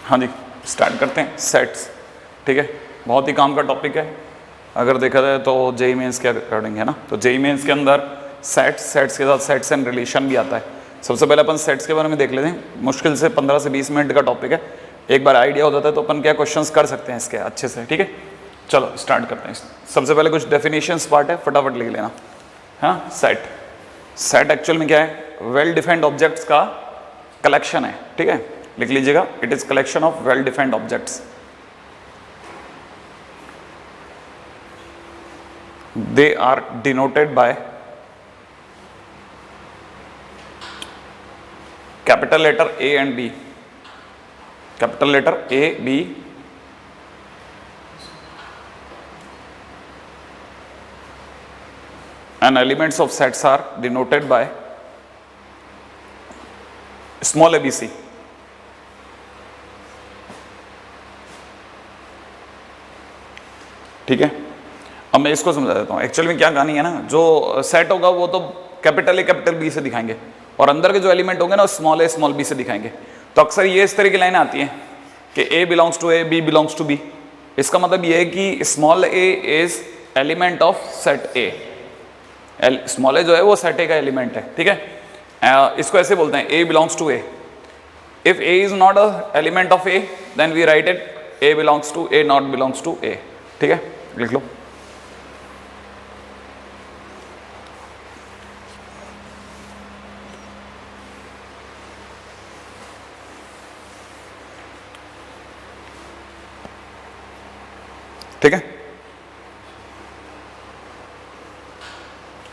हाँ जी, स्टार्ट करते हैं। सेट्स, ठीक है, बहुत ही काम का टॉपिक है अगर देखा जाए तो जेईई मेंस के अकॉर्डिंग, है ना। तो जेईई मेंस के अंदर सेट्स के साथ सेट्स एंड रिलेशन भी आता है। सबसे पहले अपन सेट्स के बारे में देख लेते हैं। मुश्किल से 15 से 20 मिनट का टॉपिक है, एक बार आइडिया हो जाता है तो अपन क्या क्वेश्चंस कर सकते हैं इसके अच्छे से, ठीक है। चलो स्टार्ट करते हैं। सबसे पहले कुछ डेफिनेशंस पार्ट है, फटाफट लिख लेना। हाँ, सेट एक्चुअल में क्या है? वेल डिफाइंड ऑब्जेक्ट्स का कलेक्शन है, ठीक है, लिख लीजिएगा। It is collection of well defined objects. They are denoted by capital letter A and B. Capital letter A, B. And elements of sets are denoted by small abc. ठीक है, अब मैं इसको समझा देता हूँ। एक्चुअली में क्या कहानी है ना, जो सेट होगा वो तो कैपिटल ए कैपिटल बी से दिखाएंगे और अंदर के जो एलिमेंट होंगे ना स्मॉल ए स्मॉल बी से दिखाएंगे। तो अक्सर ये इस तरह की लाइन आती है कि A belongs to A, B belongs to B. इसका मतलब ये है कि small A is element of set A. Small A जो है वो सेट ए का एलिमेंट है, ठीक है। इसको ऐसे बोलते हैं, A belongs to A. If A is not a element of A then we write it A belongs to A, not belongs to A, ठीक है, लिख लो। ठीक है,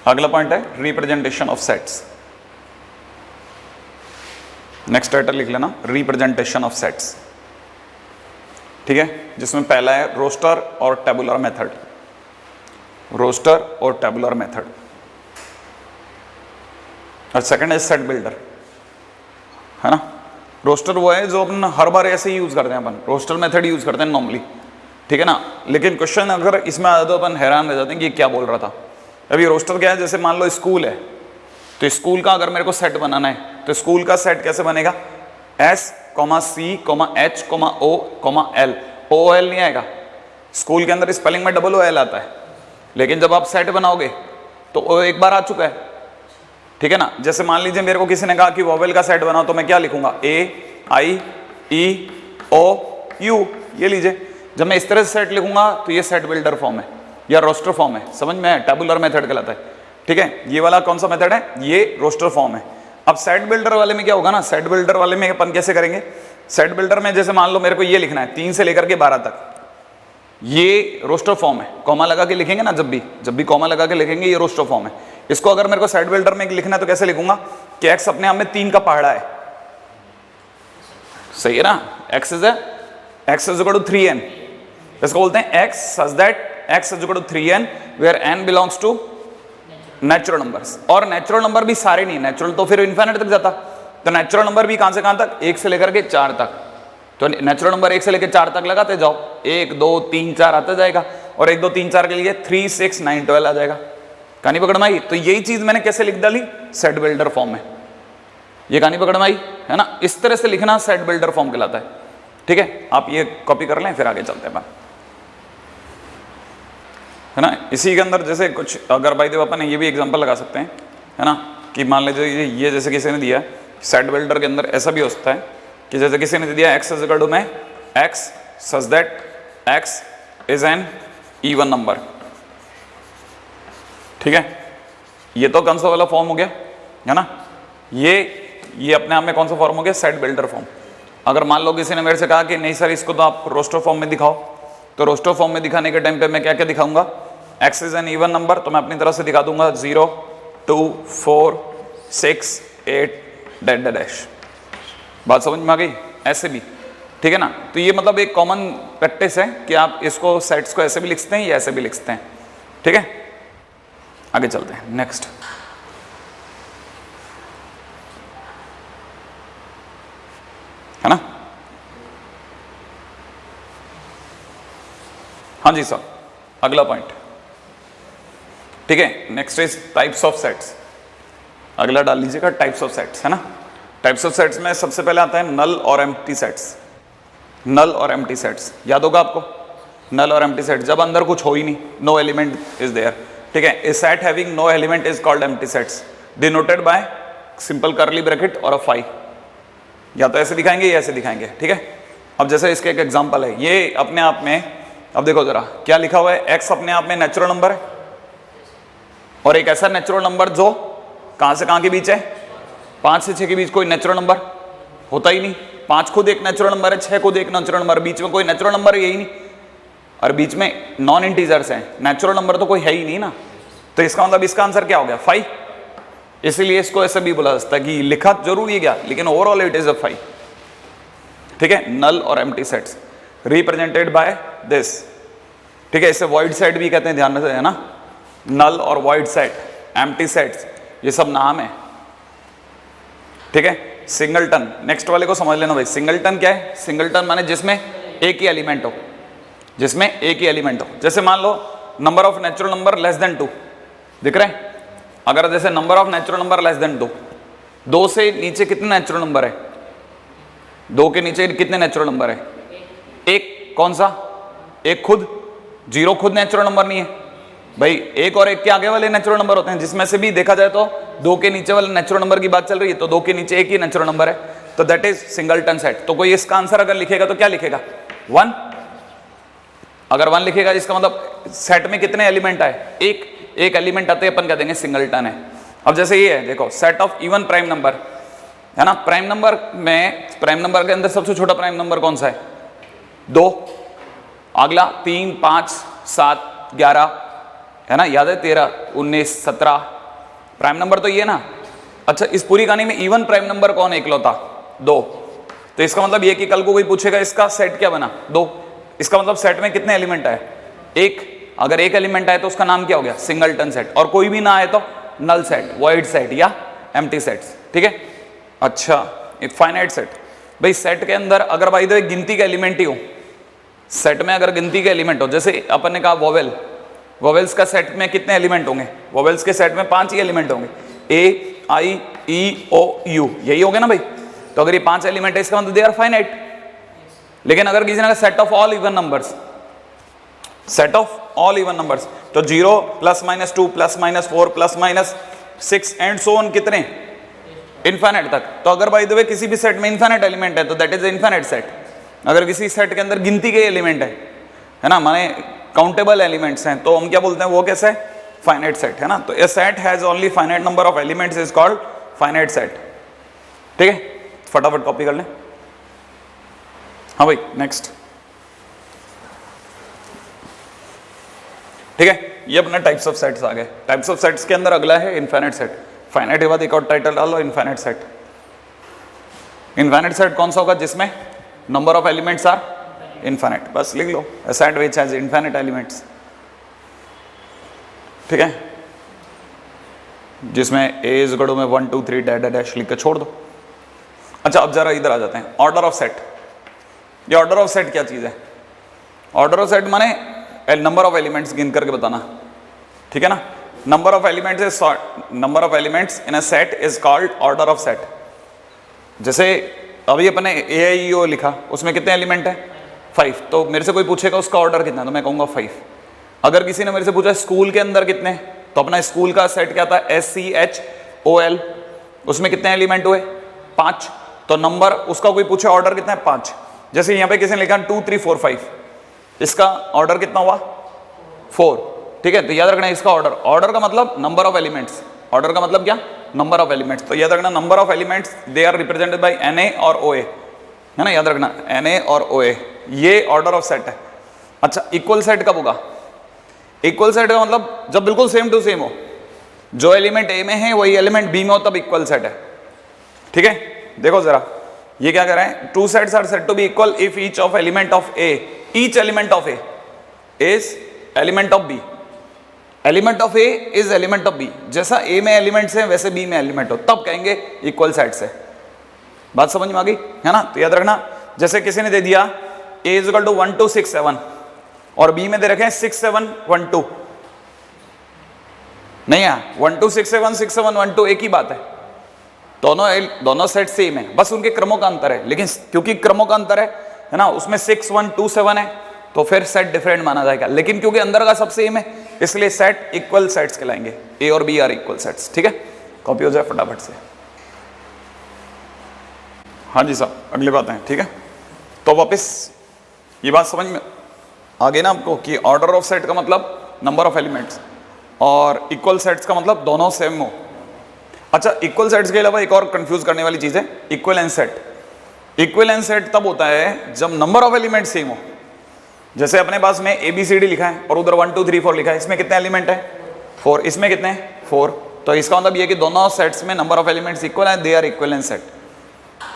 अगला पॉइंट है representation of sets. Next title लिख लेना, रिप्रेजेंटेशन ऑफ सेट्स, ठीक है, जिसमें पहला है रोस्टर और टेबुलर मेथड। रोस्टर और टेबुलर मेथड, और सेकंड है सेट बिल्डर, है ना। रोस्टर वो है जो अपन हर बार ऐसे ही यूज करते हैं, अपन रोस्टर मेथड यूज करते हैं नॉर्मली, ठीक है ना। लेकिन क्वेश्चन अगर इसमें आ जाए तो अपन हैरान रह जाते हैं कि क्या बोल रहा था। अभी रोस्टर क्या है, जैसे मान लो स्कूल है, तो स्कूल का अगर मेरे को सेट बनाना है तो स्कूल का सेट कैसे बनेगा? S, C, H, O, L। OL नहीं आएगा, स्कूल के अंदर स्पेलिंग में डबल OL आता है, लेकिन जब आप सेट बनाओगे तो O एक बार आ चुका है, ठीक है ना। जैसे मान लीजिए मेरे को किसी ने कहा कि वोवेल का सेट बनाओ, तो मैं क्या लिखूंगा? A, I, E, O, U, ये लीजिए। जब मैं इस तरह से सेट लिखूंगा तो ये सेट बिल्डर फॉर्म है या रोस्टर फॉर्म है, समझ में है? टेबुलर मेथड कहलाता है, ठीक है। ये वाला कौन सा मेथड है? ये रोस्टर फॉर्म है। अब सेट बिल्डर वाले में क्या होगा ना, सेट बिल्डर वाले में अपन कैसे करेंगे? सेट बिल्डर में जैसे मान लो मेरे को ये लिखना है 3 से लेकर के 12 तक, ये रोस्टर फॉर्म है। कॉमा लगा के लिखेंगे ना, जब भी कॉमा लगा के लिखेंगे ये रोस्टर फॉर्म है। इसको अगर मेरे को सेट बिल्डर में लिखना है तो कैसे लिखूंगा कि एक्स अपने आप में 3 का पहाड़ा है, सही है ना। X is equal to 3n, इसको बोलते हैं x such that x is equal to 3n where n belongs to natural numbers. और नेचुरल नंबर भी सारे नहीं, नेचुरल तो फिर इनफिनिट तक जाता, तो नेचुरल नंबर भी कहां से कहां तक? 1 से लेकर के 4 तक। तो नेचुरल नंबर 1 से लेकर 4 तक लगाते जाओ, 1 2 3 4 आता जाएगा, और 1 2 3 4 के लिए 3 6 9 12 आ जाएगा। कहानी पकड़ में आई? तो यही चीज मैंने कैसे लिख डाली? सेट बिल्डर फॉर्म में। ये कहानी पकड़ में आई, है ना। इस तरह से लिखना सेट बिल्डर फॉर्म कहलाता है, ठीक है। आप ये कॉपी कर लें, फिर आगे चलते हैं, है ना। इसी के अंदर जैसे कुछ अगर भाई अपन ये भी एग्जांपल लगा सकते हैं, है ना, कि मान लीजिए ये जैसे किसी ने दिया सेट बिल्डर के अंदर ऐसा भी हो सकता है कि जैसे किसी ने दिया x इज इक्वल टू में x such that x is an even number, ठीक है। ये तो कौन सा वाला फॉर्म हो गया, है ना। ये अपने आप में कौन सा फॉर्म हो गया? Set builder form. अगर मान लो किसी ने मेरे से कहा कि नहीं सर इसको तो आप रोस्टर फॉर्म में दिखाओ, तो रोस्टर फॉर्म में दिखाने के टाइम पे मैं क्या क्या दिखाऊंगा? x is an even number, तो मैं अपनी तरफ से दिखा दूंगा 0 2 4 6 8 डैश डैश। बात समझ में आ गई? ऐसे भी, ठीक है ना। तो ये मतलब एक कॉमन प्रैक्टिस है कि आप इसको सेट्स को ऐसे भी लिख सकते हैं या ऐसे भी लिख सकते हैं, ठीक है। आगे चलते हैं, नेक्स्ट, है ना। हाँ जी सर, अगला पॉइंट, ठीक है। Next is types of sets. अगला डाल लीजिएगा टाइप्स ऑफ सेट्स, है ना। टाइप्स ऑफ सेट्स में सबसे पहले आता है नल और एम्प्टी सेट्स। नल और एम्प्टी सेट्स, याद होगा आपको, नल और एम्प्टी सेट जब अंदर कुछ हो ही नहीं, नो एलिमेंट इज देयर, ठीक है। A set having no element is called empty sets, denoted by simple curly bracket और अ फाई, या तो ऐसे दिखाएंगे या ऐसे दिखाएंगे, ठीक है। अब जैसे इसके एक एग्जांपल है, ये अपने आप में, अब देखो जरा क्या लिखा हुआ है, x अपने आप में नेचुरल नंबर है, और एक ऐसा नेचुरल नंबर जो कहां से कहां के बीच है, 5 से 6 के बीच कोई नेचुरल नंबर होता ही नहीं, 5 खुद एक नेचुरल नंबर है, 6 खुद एक नेचुरल नंबर, बीच में कोई नेचुरल नंबर है यही नहीं, और बीच में नॉन इंटीजर्स हैं, नेचुरल नंबर तो कोई है ही नहीं ना, तो इसका मतलब इसका आंसर क्या हो गया 5, इसीलिए इसको ऐसे भी बोला जाता है कि लिखा जरूर ये गया लेकिन ओवरऑल इट इज अ 5, ठीक है। नल और empty sets represented by this, ठीक है, इसे वॉइड सेट भी कहते हैं, ध्यान में है ना, नल और वॉइड सेट, एम्प्टी सेट्स, ये सब नाम है, ठीक है। सिंगलटन, नेक्स्ट वाले को समझ लेना भाई, सिंगलटन क्या है, सिंगलटन माने जिसमें एक ही एलिमेंट हो, जिसमें एक ही एलिमेंट हो, जैसे मान लो number of natural number less than 2, दिख रहे हैं, अगर जैसे number of natural number less than 2, 2 से नीचे कितने नेचुरल नंबर है, 2 के नीचे कितने नेचुरल नंबर है, एक, कौन सा, एक खुद, 0 खुद नेचुरल नंबर नहीं है भाई, 1 और 1 के आगे वाले नेचुरल नंबर होते हैं, जिसमें से भी देखा जाए तो 2 के नीचे वाले नेचुरल नंबर की बात चल रही है, तो 2 के नीचे एक ही नेचुरल नंबर है, तो दैट इज सिंगलटन सेट। तो कोई इसका आंसर अगर लिखेगा तो क्या लिखेगा 1, अगर 1 लिखेगा इसका मतलब सेट में कितने एलिमेंट आए, एक एलिमेंट आते अपन कह देंगे सिंगलटन है। अब जैसे ये है, देखो set of even prime number है ना, प्राइम नंबर में, प्राइम नंबर के अंदर सबसे छोटा प्राइम नंबर कौन सा है, 2, अगला 3, 5, 7, 11 है ना, याद है 13, 19, 17 प्राइम नंबर तो ये ना। अच्छा, इस पूरी कहानी में इवन प्राइम नंबर कौन है इकलौता, 2, तो इसका मतलब ये कि कल को कोई पूछेगा इसका सेट क्या बना 2, इसका मतलब सेट में कितने एलिमेंट आए, 1, अगर एक एलिमेंट आए तो उसका नाम क्या हो गया सिंगलटन सेट, और कोई भी ना आए तो नल सेट, वॉइड सेट या एम्प्टी सेट्स, ठीक है। अच्छा, एक फाइनाइट सेट, भाई सेट के अंदर अगर भाई तो एक गिनती का एलिमेंट ही हो, सेट में अगर गिनती के एलिमेंट हो, जैसे अपन ने कहा वोवेल, वोवेल्स का सेट में कितने एलिमेंट होंगे, वोवेल्स के सेट में 5 ही एलिमेंट होंगे, ए आई ई ओ यू, यही हो गया ना भाई, तो अगर ये 5 एलिमेंट है इसका मतलब दे आर फाइनाइट। लेकिन अगर किसी ने कहा set of all even numbers, set of all even numbers, तो 0 +- 2 +-4 +-6 एंड सो ऑन, कितने, इनफाइनाइट तक। तो अगर बाय द वे किसी भी सेट में इनफाइनाइट एलिमेंट है तो दैट इज इनफाइनाइट सेट। अगर किसी सेट के अंदर गिनती के एलिमेंट है ना, माने काउंटेबल एलिमेंट्स हैं, तो हम क्या बोलते हैं, वो कैसे, फाइनाइट सेट, है ना। तो A set has only finite number of elements is called finite set, ठीक है। फटाफट कॉपी कर लें। हाँ भाई, नेक्स्ट, ठीक है। ये अपना टाइप्स ऑफ सेट्स आ गए। टाइप्स ऑफ सेट्स के अंदर अगला है इनफाइनाइट सेट। फाइनाइट के बाद एक और टाइटल डालो, इनफाइनाइट सेट। इनफाइनाइट सेट कौन सा होगा, जिसमें number of elements are infinite, बस लिख लो, a set which has infinite elements, ठीक है, जिसमें a इज इक्वल टू में 1 2 3 डैश डैश लिख के छोड़ दो। अच्छा, अब जरा इधर आ जाते हैं, ऑर्डर ऑफ सेट। ये ऑर्डर ऑफ सेट क्या चीज है, ऑर्डर ऑफ सेट माने नंबर ऑफ एलिमेंट्स गिन करके बताना, ठीक है ना। Number of elements is number of elements in a set is called order of set. जैसे अभी अपने ए आई ओ लिखा, उसमें कितने एलिमेंट है, 5, तो मेरे से कोई पूछेगा उसका ऑर्डर कितना, तो मैं कहूंगा 5। अगर किसी ने मेरे से पूछा स्कूल के अंदर कितने, तो अपना स्कूल का सेट क्या था, SCHOL, उसमें कितने एलिमेंट हुए, 5, तो नंबर उसका कोई पूछे ऑर्डर कितना है, 5। जैसे यहाँ पे किसी ने लिखा 2 3 4 5, इसका ऑर्डर कितना हुआ, 4, ठीक है। तो याद रखना इसका ऑर्डर, ऑर्डर का मतलब नंबर ऑफ एलिमेंट्स, ऑर्डर का मतलब क्या, नंबर ऑफ एलिमेंट्स। तो याद रखना number of elements they are represented by Na और OA, है ना, याद रखना Na और OA, ये ऑर्डर ऑफ सेट है। अच्छा, इक्वल सेट कब होगा, इक्वल सेट का मतलब जब बिल्कुल सेम टू सेम हो, जो एलिमेंट A में है वही एलिमेंट B में हो, तब इक्वल सेट है, ठीक है। देखो जरा ये क्या कर रहे हैं, 2 sets are said to be equal if each of element of A, each element of A is element of B, element of A is element of B, जैसा A में एलिमेंट्स हैं वैसे B में एलिमेंट हो, तब कहेंगे equal sets है। बात समझ में आ गई, है ना। तो याद रखना, जैसे किसी ने दे दिया A इज इक्वल टू 1 2 6 7 और B में दे रखे हैं 6 7 1 2, नहीं है 1 2 6 7 6 7 1 2 एक ही बात है, दोनों सेट सेम है, बस उनके क्रमों का अंतर है। लेकिन क्योंकि क्रमों का अंतर है है ना, उसमें 6 1 2 7 है, तो फिर सेट डिफरेंट माना जाएगा। लेकिन क्योंकि अंदर का सब सेम है इसलिए सेट इक्वल सेट्स कहलाएंगे, ए और बी आर इक्वल सेट्स। ठीक है, कॉपी हो जाए फटाफट से। हाँ जी साहब, अगली बात है। ठीक है, तो वापस ये बात समझ में आ गई ना आपको कि ऑर्डर ऑफ सेट का मतलब नंबर ऑफ एलिमेंट्स और इक्वल सेट्स का मतलब दोनों सेम हो। अच्छा, इक्वल सेट्स के अलावा एक और कंफ्यूज करने वाली चीज है इक्विवेलेंस सेट। इक्विवेलेंस सेट तब होता है जब नंबर ऑफ एलिमेंट सेम हो। जैसे अपने पास में ABCD लिखा है और उधर 1 2 3 4 लिखा है, इसमें कितने एलिमेंट है 4, इसमें कितने 4, तो इसका मतलब ये कि दोनों सेट्स में नंबर ऑफ एलिमेंट्स इक्वल है, दे आर इक्विवेलेंस सेट।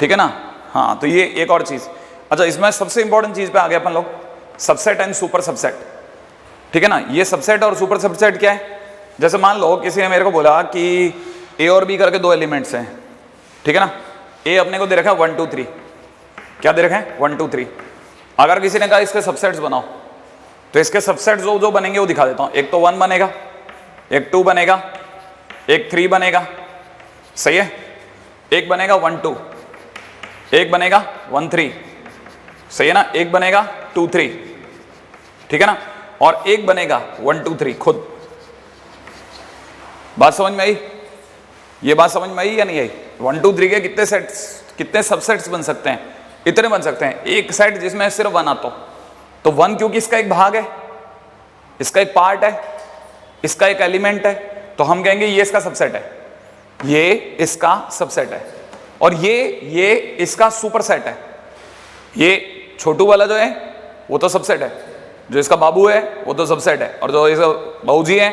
ठीक है ना। हाँ, तो ये एक और चीज। अच्छा, इसमें सबसे इंपॉर्टेंट चीज पे आ गए अपन लोग, सबसेट एंड सुपर सबसेट। ठीक है ना, ये सबसेट और सुपर सबसेट क्या है? जैसे मान लो किसी ने मेरे को बोला कि A और B करके 2 एलिमेंट्स हैं। ठीक है ना, A अपने को दे रखा है 1 2 3, क्या दे रखा है 1 2 3। अगर किसी ने कहा इसके सबसेट्स बनाओ, तो इसके सबसेट्स जो बनेंगे वो दिखा देता हूं। एक तो 1 बनेगा, एक 2 बनेगा, एक 3 बनेगा, सही है, एक बनेगा 1 2, एक बनेगा 1 3, सही है ना, एक बनेगा 2 3, ठीक है ना, और एक बनेगा 1 2 3 खुद। बात समझ में आई? ये बात समझ में आई या नहीं आई? 1 2 3 के कितने सेट्स, कितने सबसेट्स बन सकते हैं? इतने बन सकते हैं। एक सेट जिसमें सिर्फ 1 आता हो, तो 1 क्योंकि इसका एक भाग है, इसका एक पार्ट है, इसका एक एलिमेंट है, तो हम कहेंगे ये इसका सबसेट है, ये इसका सबसेट है, और ये इसका सुपर सेट है। ये छोटू वाला जो है वो तो सबसेट है, जो इसका बाबू है वो तो सबसेट है, और जो इसका बाबूजी है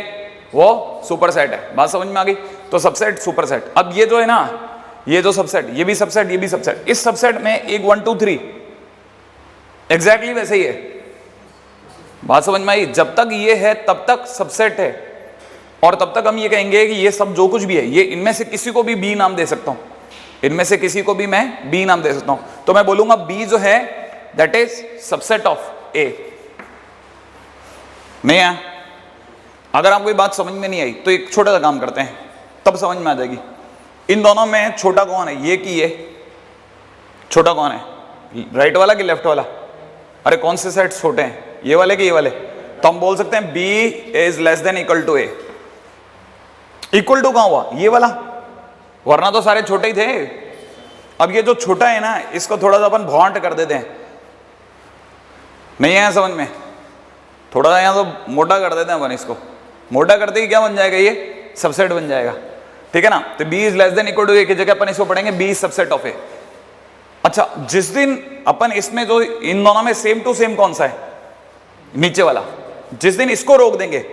वो सुपर सेट है। बात समझ में आ गई? तो सबसेट सुपर सेट। अब ये जो है ना, ये जो सबसेट, ये भी सबसेट, ये भी सबसेट, इस सबसेट में एक 1 2 3 एग्जैक्टली वैसे ही है। बात समझ में आई? जब तक ये है तब तक सबसेट है, और तब तक हम ये कहेंगे कि ये सब जो कुछ भी है, ये इनमें से किसी को भी बी नाम दे सकता हूं, इनमें से किसी को भी मैं बी नाम दे सकता हूं। तो मैं बोलूंगा बी जो है दैट इज सबसेट ऑफ ए। नहीं है? अगर आपको ये बात समझ में नहीं आई तो एक छोटा सा काम करते हैं, तब समझ में आ जाएगी। इन दोनों में छोटा कौन है? ये कि ये छोटा कौन है? राइट वाला कि लेफ्ट वाला? अरे कौन से सेट छोटे हैं, ये वाले कि ये वाले? तो हम बोल सकते हैं B is less than equal to A। Equal to कहां हुआ? ये वाला, वरना तो सारे छोटे ही थे। अब ये जो छोटा है ना, इसको थोड़ा सा अपन भौंट कर देते हैं, नहीं है समझ में? थोड़ा सा यहां तो मोटा कर देते हैं अपन, इसको मोटा करते ही क्या बन जाएगा? ये सबसेट बन जाएगा। ठीक है ना। तो B is less than equal to A की जगह अपन इसको पढ़ेंगे B is subset of A। अच्छा, जिस दिन अपन इसमें जो इन दोनों में सेम टू सेम कौन सा है? नीचे वाला। जिस दिन इसको रोक देंगे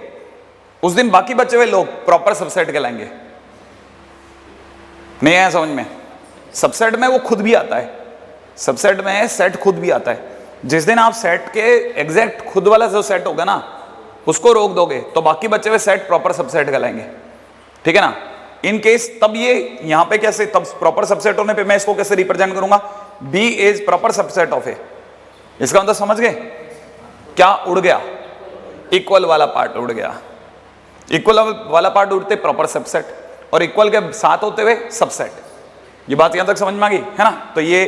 उस दिन बाकी बचे हुए लोग प्रॉपर सबसेट कहलाएंगे। नहीं आया समझ में? सबसेट में वो खुद भी आता है, सबसेट में सेट खुद भी आता है। जिस दिन आप सेट के एग्जैक्ट खुद वाला जो सेट होगा ना, उसको रोक दोगे तो बाकी बचे हुए सेट प्रॉपर सबसेट कहलाएंगे। ठीक है ना। इन केस तब ये यहां पे कैसे, तब प्रॉपर सबसेट होने पे मैं इसको कैसे रिप्रेजेंट करूंगा? B is proper subset of A। इसका मतलब समझ गए? क्या उड़ गया? इक्वल वाला पार्ट उड़ गया। इक्वल वाला पार्ट उड़ते प्रॉपर सबसेट, और इक्वल के साथ होते हुए सबसेट। ये बात यहां तक समझ में आ गई है ना? तो ये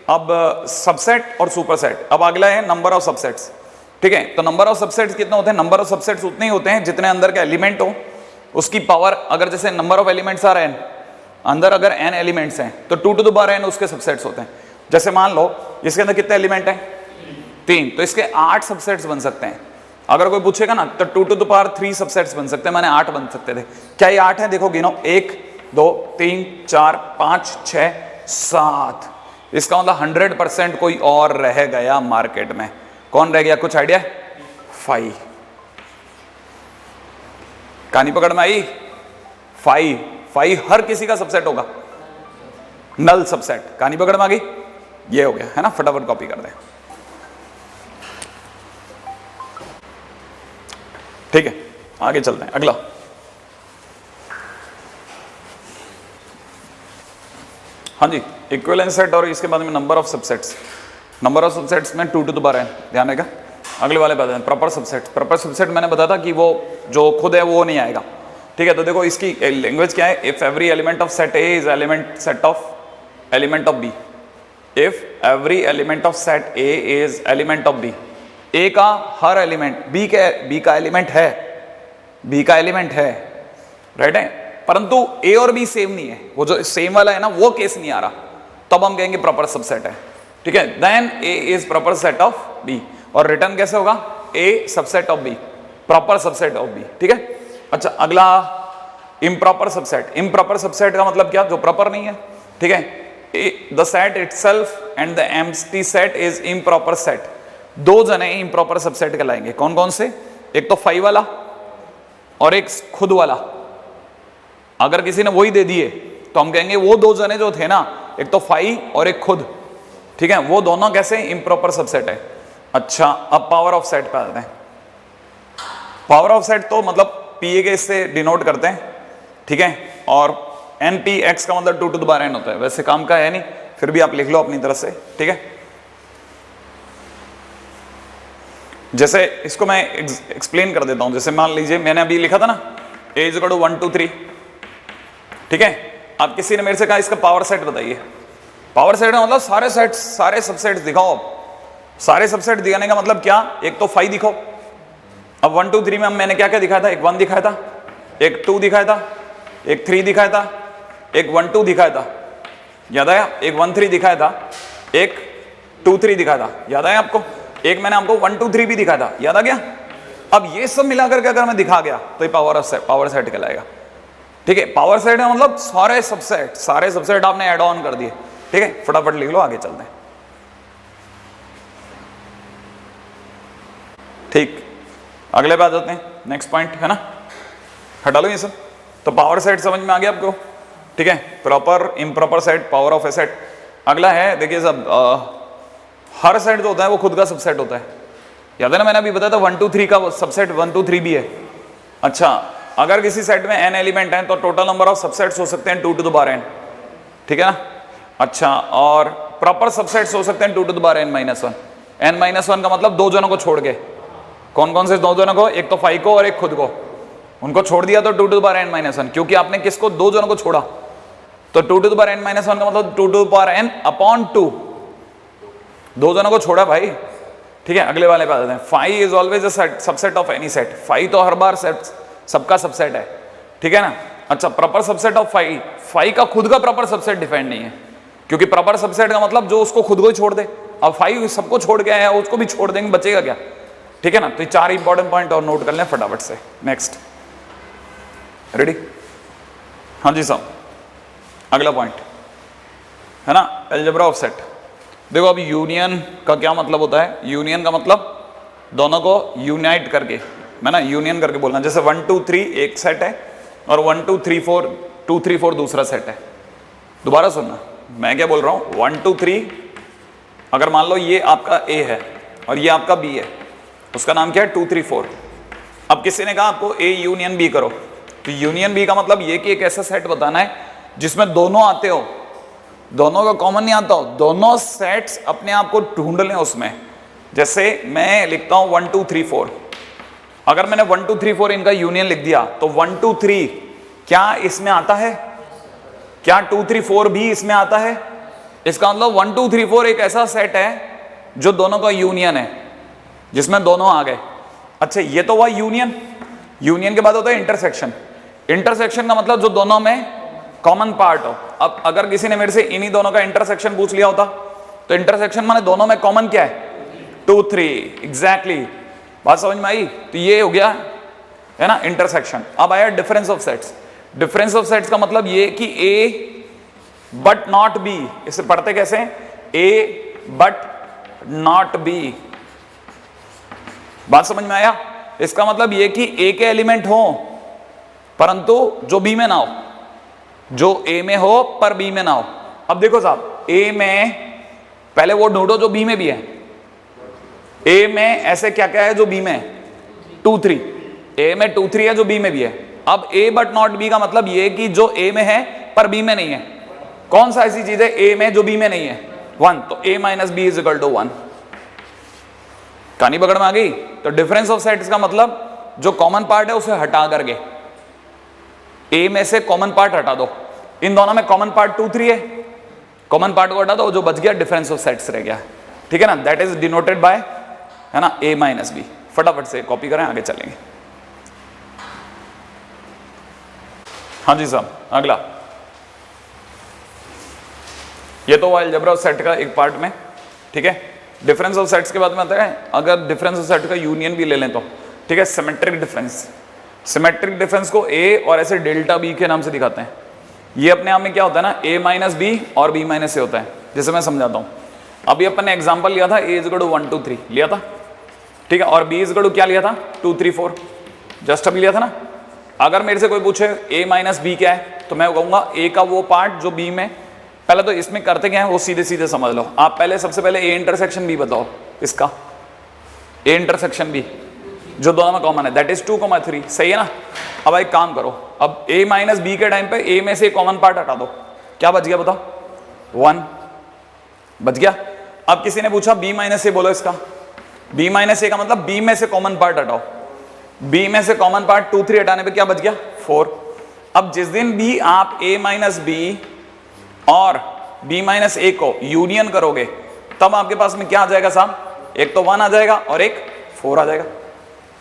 अब सबसेट और सुपरसेट। अब अगला है नंबर ऑफ सबसेट्स। ठीक है, तो नंबर ऑफ सबसेट्स कितने होते हैं? नंबर ऑफ सबसेट्स उतने ही होते हैं जितने अंदर के एलिमेंट हो, उसकी पावर। अगर जैसे number of elements are n, अंदर अगर n एलिमेंट्स हैं तो 2 to the power n उसके सबसेट्स होते हैं। जैसे मान लो इसके अंदर कितने एलिमेंट हैं? 3, तो इसके 8 सबसेट्स बन सकते हैं। अगर कोई पूछेगा ना तो 2 to the power 3 सबसेट्स बन सकते हैं। मैंने 8 बन सकते थे। क्या ये 8 है? देखो गिनो, 1 2 3 4 5 6 7। इसका मतलब 100% कोई और रह गया मार्केट में। कौन रह गया? कुछ आइडिया? 5। कहानी पकड़ में आई? 5 हर किसी का सबसेट होगा, नल सबसेट। कहानी पकड़ में आ गई? ये हो गया है ना। फटाफट कॉपी कर दें। ठीक है, आगे चलते हैं। अगला हाँ जी, इक्विवेलेंस सेट और इसके बाद में number of subsets. Number of subsets में 2 to the power n। ध्यान रहेगा। अगले वाले बता दें प्रॉपर सबसेट। प्रॉपर सबसेट मैंने बताया था कि वो जो खुद है वो नहीं आएगा। ठीक है, तो देखो इसकी लैंग्वेज क्या है? If every element of set A is element set of element of B। If every element of set A is element of B, A का हर एलिमेंट बी का एलिमेंट है, बी का एलिमेंट है, राइट है, परंतु ए और बी सेम नहीं है, वो जो सेम वाला है ना वो केस नहीं आ रहा, तब हम कहेंगे प्रॉपर सबसेट है, ठीक है। Then A is proper set of B, और रिटर्न कैसे होगा, A subset of B, proper subset of B, ठीक है। अच्छा अगला इम्प्रॉपर सबसेट, इम्प्रॉपर सबसेट का मतलब क्या, जो प्रॉपर नहीं है, ठीक है। The set itself and the empty set is improper set, दो जने इम्प्रॉपर सबसेट कहलाएंगे, कौन कौन से, एक तो फाई वाला और एक खुद वाला। अगर किसी ने वही दे दिए तो हम कहेंगे वो दो जने जो थे ना, एक तो फाई और एक खुद, ठीक है, वो दोनों कैसे इम्प्रॉपर सबसेट है। अच्छा अब पावर ऑफ सेट पे आते हैं। पावर ऑफ सेट तो मतलब पी के इससे डिनोट करते हैं, ठीक है, और एन पी एक्स का मतलब 2 to the power n होता है, वैसे काम का है नहीं, फिर भी आप लिख लो अपनी तरफ से, ठीक है। जैसे इसको मैं एक्सप्लेन कर देता हूं, जैसे मान लीजिए मैंने अभी लिखा था ना a इज इक्वल टू 1 2 3, ठीक है। अब किसी ने मेरे से कहा इसका पावर सेट बताइए, पावर सेट का मतलब सारे सेट सारे सबसेट दिखाओ। सारे सबसेट दिखाने का मतलब क्या, एक तो 5 दिखाओ। अब 1 2 3 में मैंने क्या क्या दिखाया था, एक 1 दिखाया था, एक 2 दिखाया था, एक 3 दिखाया था, एक 1 2 दिखाया था, याद आया, एक 1 3 दिखाया था, एक 2 3 दिखाया था, याद आया आपको, एक मैंने आपको 1 2 3 भी दिखाया था, याद आ गया। अब ये सब मिलाकर के अगर मैं दिखा गया तो ये पावर सेट कहलाएगा, ठीक है। पावर सेट है मतलब सारे सबसेट आपने ऐड ऑन कर दिए, ठीक है। फटाफट लिख लो, आगे चलते हैं, ठीक। अगले पे आ जाते हैं, नेक्स्ट पॉइंट है ना, हटा लो ये सब। तो पावर सेट समझ में आ गया आपको, ठीक है, proper improper set, power of A set. अगला है देखिए सब, हर सेट जो होता है वो खुद का सबसेट होता है, याद है ना, मैंने अभी बताया था 1 2 3 का सबसेट 1 2 3 भी है। अच्छा अगर किसी सेट में n एलिमेंट है तो टोटल नंबर ऑफ सबसेट्स हो सकते हैं 2 to the power n, ठीक है ना। अच्छा और प्रॉपर सबसेट्स हो सकते हैं 2 to the power n minus 1, n minus 1 का मतलब दो जनों को छोड़ के, कौन कौन से दो जनों को, एक तो फाई को और एक खुद को, उनको छोड़ दिया तो 2 to the power n minus 1, क्योंकि आपने किसको, दो जनों को छोड़ा, तो 2 to the power n minus 1 का मतलब 2 to the power n upon 2, दो जनों को छोड़ा भाई, ठीक है। अगले वाले पे आते हैं, phi is always a subset of any set, phi तो हर बार सेट सबका सबसेट है, ठीक है ना। अच्छा proper subset of phi, phi का खुद का प्रॉपर सबसेट डिफाइंड नहीं है, क्योंकि प्रॉपर सबसेट का मतलब जो उसको खुद को ही छोड़ दे, अब फाई सबको छोड़ के आया उसको भी छोड़ देंगे, बचेगा क्या, ठीक है ना। तो ये 4 इंपॉर्टेंट पॉइंट और नोट कर लें फटाफट से। नेक्स्ट, रेडी, हाँ जी साहब, अगला पॉइंट है ना, अलजेब्रा ऑफ सेट। देखो अब यूनियन का क्या मतलब होता है, यूनियन का मतलब दोनों को यूनाइट करके, मैं ना यूनियन करके बोलना, जैसे 1 2 3 एक सेट है और 1 2 3 4 2 3 4 दूसरा सेट है। दोबारा सुनना मैं क्या बोल रहा हूँ, 1 2 3, अगर मान लो ये आपका A है और ये आपका B है, उसका नाम क्या है 2 3 4। अब किसी ने कहा आपको A यूनियन B करो, तो यूनियन B का मतलब ये कि एक ऐसा सेट बताना है जिसमें दोनों आते हो, दोनों का कॉमन नहीं आता हो, दोनों सेट्स अपने आप को ढूंढ लें उसमें। जैसे मैं लिखता हूं 1 2 3 4, अगर मैंने 1 2 3 4 इनका यूनियन लिख दिया तो 1 2 3 क्या इसमें आता है, क्या 2 3 4 भी इसमें आता है, इसका मतलब 1 2 3 4 एक ऐसा सेट है जो दोनों का यूनियन है, जिसमें दोनों आ गए। अच्छा ये तो हुआ यूनियन, यूनियन के बाद होता है इंटरसेक्शन। इंटरसेक्शन का मतलब जो दोनों में कॉमन पार्ट हो। अब अगर किसी ने मेरे से इन्हीं दोनों का इंटरसेक्शन पूछ लिया होता, तो इंटरसेक्शन माने दोनों में कॉमन क्या है, 2 3, एग्जैक्टली, बात समझ में आई। तो ये हो गया है ना इंटरसेक्शन। अब आया difference of sets. Difference of sets का मतलब ये कि A बट नॉट B, इसे पढ़ते कैसे, A बट नॉट B, बात समझ में आया। इसका मतलब ये कि A के एलिमेंट हो परंतु जो B में ना हो, जो A में हो पर B में ना हो। अब देखो साहब, A में पहले वो ढूंढो जो B में भी है। A में ऐसे क्या क्या है जो B में है, 2 3, A में 2 3 है जो B में भी है। अब A बट नॉट B का मतलब ये कि जो A में है पर B में नहीं है। कौन सा ऐसी चीज है A में जो B में नहीं है, 1, तो A minus B is equal to 1। कहानी पकड़ में आ गई। तो डिफरेंस ऑफ सेट्स का मतलब जो कॉमन पार्ट है उसे हटा करके A में से कॉमन पार्ट हटा दो। इन दोनों में कॉमन पार्ट 2 3 है, कॉमन पार्ट को हटा दो, जो बच गया डिफरेंस ऑफ सेट्स रह गया, ठीक है ना, दैट इज डिनोटेड बाय, है ना, a माइनस बी। फटाफट से कॉपी करें, आगे चलेंगे। हाँ जी साहब, अगला ये तो अलजेब्रा ऑफ सेट का एक पार्ट में, ठीक है। डिफरेंस ऑफ सेट्स के बाद में आता है, अगर डिफरेंस ऑफ सेट का यूनियन भी ले लें तो, ठीक है, सिमेट्रिक डिफरेंस। सिमेट्रिक डिफरेंस को ए और ऐसे डेल्टा बी के नाम से दिखाते हैं। ये अपने आप में क्या होता है ना, ए माइनस बी और बी माइनस ए होता है। जैसे मैं समझाता हूँ, अभी अपन ने एग्जांपल लिया था ए इज इक्वल टू 1 2 3 लिया था, ठीक है, और बी इज इक्वल टू क्या लिया था 2 3 4, जस्ट अभी लिया था ना। अगर मेरे से कोई पूछे ए माइनस बी क्या है, तो मैं कहूंगा ए का वो पार्ट जो बी में, पहले तो इसमें करते क्या है वो सीधे सीधे समझ लो आप। पहले सबसे पहले ए इंटरसेक्शन बी बताओ, इसका ए इंटरसेक्शन बी जो दोनों में कॉमन है, दैट इज 2,3, सही है ना। अब एक काम करो, अब a माइनस बी के टाइम पे a में से कॉमन पार्ट हटा दो, क्या बच गया बताओ, 1 बच गया। अब किसी ने पूछा b माइनस ए बोलो, इसका b माइनस ए का मतलब b में से कॉमन पार्ट हटाओ, b में से कॉमन पार्ट 2 3 हटाने पे क्या बच गया 4। अब जिस दिन भी आप a माइनस बी और b माइनस ए को यूनियन करोगे, तब आपके पास में क्या आ जाएगा साहब, एक तो 1 आ जाएगा और एक 4 आ जाएगा,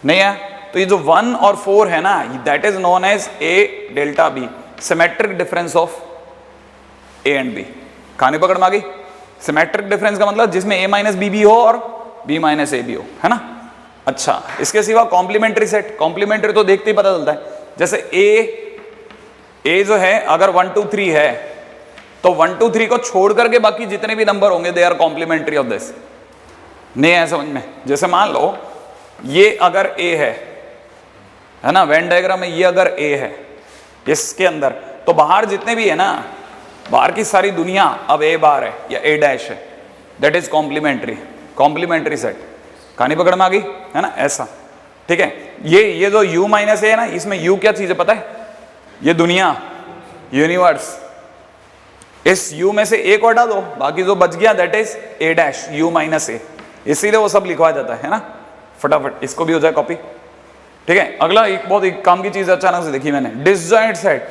नहीं है। तो ये जो 1 और 4 है ना, that is known as A delta B, symmetric difference of A and B. कहानी पकड़ में आ गई। सिमेट्रिक डिफरेंस का मतलब जिसमें ए माइनस बी भी हो और बी माइनस ए भी हो, है ना। अच्छा, इसके सिवा कॉम्प्लीमेंट्री सेट, कॉम्प्लीमेंट्री तो देखते ही पता चलता है। जैसे ए जो है अगर 1 2 3 है, तो 1 2 3 को छोड़ करके बाकी जितने भी नंबर होंगे they are complementary of this, नहीं है समझ में। जैसे मान लो ये अगर ए है ना, वेन डायग्राम में ये अगर ए है इसके अंदर, तो बाहर जितने भी है ना, बाहर की सारी दुनिया अब ए बार है या ए डैश है, that is complementary, complementary set. कहानी पकड़ में आ गई, है ना, ऐसा, ठीक है। ये जो u माइनस ए है ना, इसमें u क्या चीज है पता है, ये दुनिया, यूनिवर्स। इस u में से ए को हटा दो, बाकी जो बच गया that is A dash u minus A, इसीलिए वो सब लिखवा जाता है ना। फटाफट इसको भी हो जाए कॉपी, ठीक है। अगला एक बहुत एक काम की चीज अचानक से देखी मैंने, डिसजॉइंट सेट।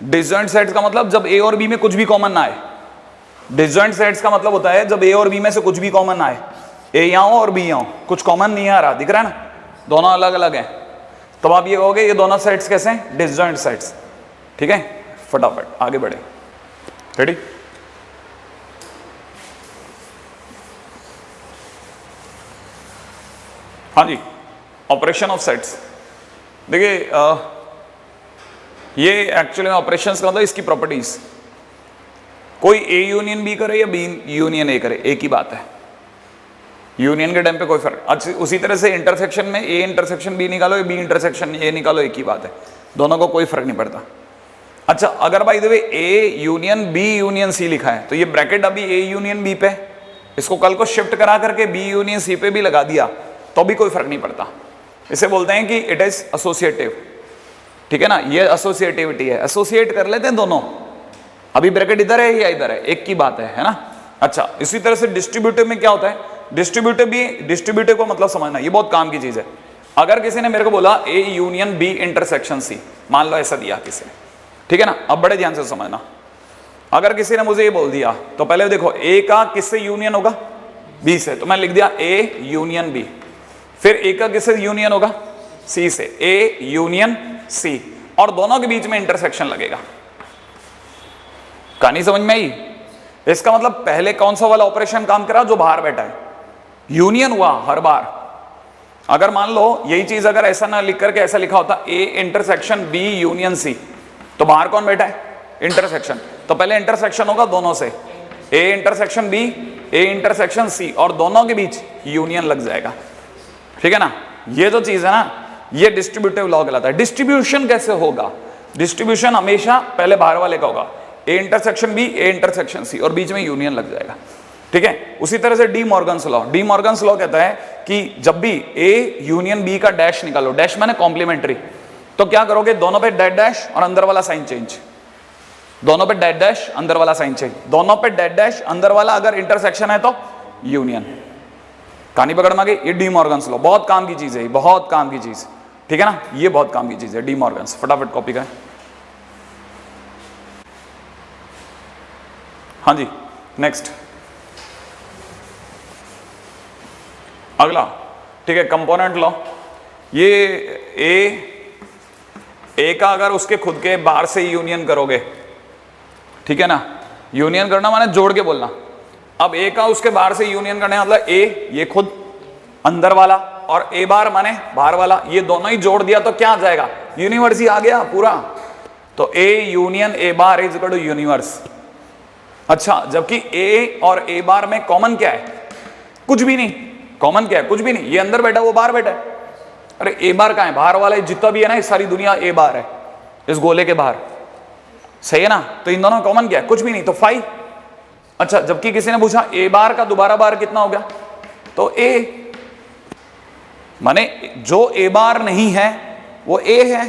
डिसजॉइंट सेट्स का मतलब जब ए और बी में कुछ भी कॉमन ना आए। डिसजॉइंट सेट्स का मतलब होता है जब ए और बी में से कुछ भी कॉमन ना आए, ए यहाँ हो और बी यहाँ हो, कुछ कॉमन नहीं आ रहा, दिख रहा है ना, दोनों अलग अलग हैं, तब आप ये कहोगे ये दोनों सेट्स कैसे हैं, डिसजॉइंट सेट्स, ठीक है। फटाफट आगे बढ़े, रेडी। हाँ जी, ऑपरेशन ऑफ सेट्स। देखिए ये एक्चुअली ऑपरेशंस का मतलब इसकी प्रॉपर्टीज, कोई ए यूनियन बी करे या बी यूनियन ए करे, एक ही बात है, यूनियन के टाइम पे कोई फर्क। अच्छा, उसी तरह से इंटरसेक्शन में ए इंटरसेक्शन बी निकालो या बी इंटरसेक्शन ए निकालो, एक ही बात है, दोनों को कोई फर्क नहीं पड़ता। अच्छा, अगर भाई देवे A union B union C लिखा है, तो ये ब्रैकेट अभी ए यूनियन बी पे, इसको कल को शिफ्ट करा करके बी यूनियन सी पे भी लगा दिया तो भी कोई फर्क नहीं पड़ता। इसे बोलते हैं कि इट इज एसोसिएटिव, ठीक है ना, ये एसोसिएटिविटी है, एसोसिएट कर लेते हैं दोनों, अभी ब्रैकेट इधर है या इधर है, एक की बात है ना। अच्छा, इसी तरह से डिस्ट्रीब्यूटिव में क्या होता है, डिस्ट्रीब्यूटिव को मतलब समझना, ये बहुत काम की चीज है। अगर किसी ने मेरे को बोला A union B intersection C, मान लो ऐसा दिया किसी ने, ठीक है ना, अब बड़े ध्यान से समझना। अगर किसी ने मुझे ये बोल दिया, तो पहले देखो ए का किससे यूनियन होगा, बी से, तो मैं लिख दिया ए यूनियन बी। फिर ए का किससे यूनियन होगा, सी से, ए यूनियन सी, और दोनों के बीच में इंटरसेक्शन लगेगा। कहानी समझ में आई। इसका मतलब पहले कौन सा वाला ऑपरेशन काम करा, जो बाहर बैठा है, यूनियन हुआ हर बार। अगर मान लो यही चीज अगर ऐसा ना लिख करके ऐसा लिखा होता A intersection B union C, तो बाहर कौन बैठा है, इंटरसेक्शन, तो पहले इंटरसेक्शन होगा दोनों से, A intersection B, A intersection C, और दोनों के बीच यूनियन लग जाएगा, ठीक है ना। ये जो चीज है ना, ये डिस्ट्रीब्यूटिव लॉ कहलाता है। डिस्ट्रीब्यूशन कैसे होगा, डिस्ट्रीब्यूशन हमेशा पहले बाहर वाले का होगा, A intersection B, A intersection C, और बीच में यूनियन लग जाएगा, ठीक है। उसी तरह से D Morgan's law, D Morgan's law कहता है कि जब भी ए यूनियन बी का डैश निकालो, डैश माने कॉम्प्लीमेंट्री, तो क्या करोगे, दोनों पे डैश डैश और अंदर वाला साइन चेंज, दोनों पे डैश डैश अंदर वाला साइन चेंज, दोनों पे डैश डैश अंदर वाला, अगर इंटरसेक्शन है तो यूनियन। कहानी पकड़ में आ गई। ये डी मॉर्गन्स लॉ बहुत काम की चीज है, बहुत काम की चीज, ठीक है ना, ये बहुत काम की चीज है डी मॉर्गन्स। फटाफट कॉपी करें। हाँ जी, नेक्स्ट अगला, ठीक है, कंपोनेंट लो। ये ए का अगर उसके खुद के बाहर से यूनियन करोगे, ठीक है ना, यूनियन करना माने जोड़ के बोलना। अब ए का उसके बाहर से यूनियन करने मतलब ए ये खुद अंदर वाला और ए बार माने बाहर वाला, ये दोनों ही जोड़ दिया तो क्या आ जाएगा, यूनिवर्स ही आ गया पूरा। तो A union A bar is equal to universe. अच्छा, जबकि ए और ए बार में कॉमन क्या है, कुछ भी नहीं। कॉमन क्या है, कुछ भी नहीं। ये अंदर बैठा वो बाहर बैठा है। अरे ए बार कहां है, बाहर वाला है, जितना भी है ना ये सारी दुनिया ए बार है इस गोले के बाहर, सही है ना। तो इन दोनों कॉमन क्या है, कुछ भी नहीं, तो 5। अच्छा, जबकि किसी ने पूछा ए बार का दोबारा बार कितना हो गया, तो ए माने जो ए बार नहीं है वो ए है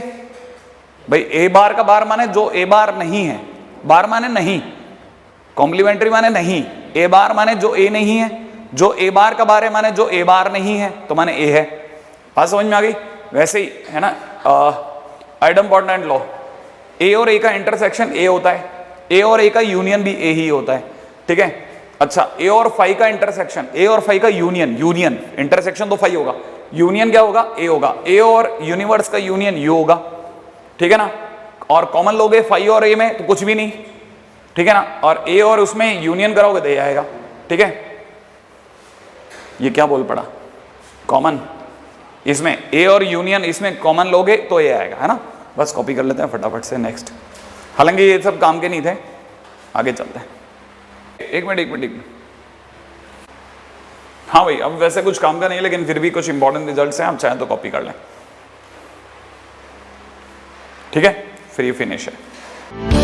भाई। ए बार का बार माने जो ए बार नहीं है, बार माने नहीं, कॉम्प्लीमेंट्री माने नहीं, ए बार माने जो ए नहीं है, जो ए बार का बार है माने जो ए बार नहीं है, तो माने ए है। बात समझ में आ गई। वैसे ही है ना, आइडम्पोर्टेंट लॉ, ए और ए का इंटरसेक्शन ए होता है, ए और ए का यूनियन भी ए ही होता है, ठीक है। अच्छा, ए और 5 का इंटरसेक्शन, ए और 5 का यूनियन, यूनियन इंटरसेक्शन तो 5 होगा, यूनियन क्या होगा, ए होगा। ए और यूनिवर्स का यूनियन यू होगा, ठीक है ना। और कॉमन लोगे 5 और ए में तो कुछ भी नहीं, ठीक है ना। और ए और उसमें यूनियन करोगे तो ये आएगा, ठीक है। ये क्या बोल पड़ा, कॉमन, इसमें ए और यूनियन इसमें कॉमन लोगे तो ये आएगा, है ना। बस कॉपी कर लेते हैं फटाफट से, नेक्स्ट। हालांकि ये सब काम के नहीं थे, आगे चलते हैं। एक मिनट। हाँ भाई, अब वैसे कुछ काम का नहीं, लेकिन फिर भी कुछ इंपॉर्टेंट रिजल्ट्स हैं, आप चाहें तो कॉपी कर लें, ठीक है। फिर ये फिनिश है।